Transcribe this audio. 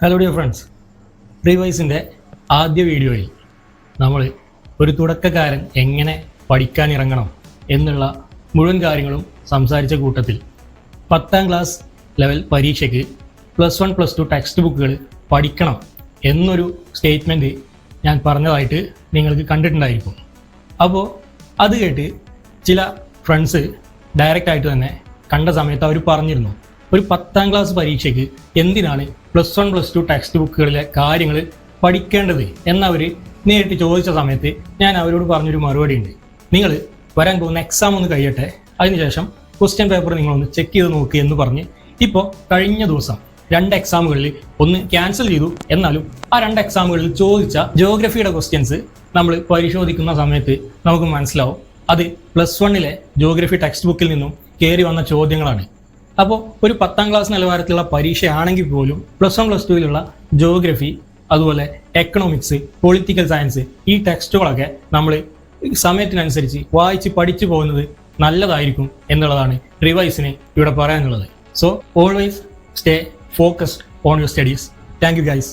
Hello dear friends, റിവൈസിൻ്റെ ആദ്യ വീഡിയോയിൽ നമ്മൾ ഒരു തുടക്കക്കാരൻ എങ്ങനെ പഠിക്കാൻ ഇറങ്ങണം എന്നുള്ള മുഴുവൻ കാര്യങ്ങളും സംസാരിച്ച കൂട്ടത്തിൽ 10ാം ക്ലാസ് ലെവൽ പരീക്ഷയ്ക്ക് +1 +2 ടെക്സ്റ്റ് ബുക്കുകൾ പഠിക്കണം എന്നൊരു സ്റ്റേറ്റ്മെൻറ്റ് ഞാൻ പറഞ്ഞതായിട്ട് നിങ്ങൾക്ക് കണ്ടിട്ടുണ്ടായിരിക്കും. അപ്പോൾ അത് കേട്ട് ചില ഫ്രണ്ട്സ് ഡയറക്റ്റായിട്ട് തന്നെ കണ്ട സമയത്ത് അവർ പറഞ്ഞിരുന്നു, ഒരു 10ാം ക്ലാസ് പരീക്ഷയ്ക്ക് എന്തിനാണ് +1 +2 ടെക്സ്റ്റ് ബുക്കുകളിലെ കാര്യങ്ങൾ പഠിക്കേണ്ടത് എന്നവർ നേരിട്ട് ചോദിച്ച സമയത്ത് ഞാൻ അവരോട് പറഞ്ഞൊരു മറുപടി ഉണ്ട്. നിങ്ങൾ വരാൻ പോകുന്ന എക്സാം ഒന്ന് കഴിയട്ടെ, അതിനുശേഷം ക്വസ്റ്റ്യൻ പേപ്പർ നിങ്ങളൊന്ന് ചെക്ക് ചെയ്ത് നോക്കുക എന്ന് പറഞ്ഞ് ഇപ്പോൾ കഴിഞ്ഞ ദിവസം 2 എക്സാമുകളിൽ ഒന്ന് ക്യാൻസൽ ചെയ്തു. എന്നാലും ആ 2 എക്സാമുകളിൽ ചോദിച്ച ജിയോഗ്രഫിയുടെ ക്വസ്റ്റ്യൻസ് നമ്മൾ പരിശോധിക്കുന്ന സമയത്ത് നമുക്ക് മനസ്സിലാവും അത് +1 ജിയോഗ്രഫി ടെക്സ്റ്റ് ബുക്കിൽ നിന്നും കയറി വന്ന ചോദ്യങ്ങളാണ്. അപ്പോൾ ഒരു 10ാം ക്ലാസ് നിലവാരത്തിലുള്ള പരീക്ഷയാണെങ്കിൽ പോലും +1 +2 ജിയോഗ്രഫി, അതുപോലെ എക്കണോമിക്സ്, പൊളിറ്റിക്കൽ സയൻസ്, ഈ ടെക്സ്റ്റുകളൊക്കെ നമ്മൾ സമയത്തിനനുസരിച്ച് വായിച്ച് പഠിച്ചു പോകുന്നത് നല്ലതായിരിക്കും എന്നുള്ളതാണ് റിവൈസിന് ഇവിടെ പറയാനുള്ളത്. So always stay focused on your studies. Thank you guys.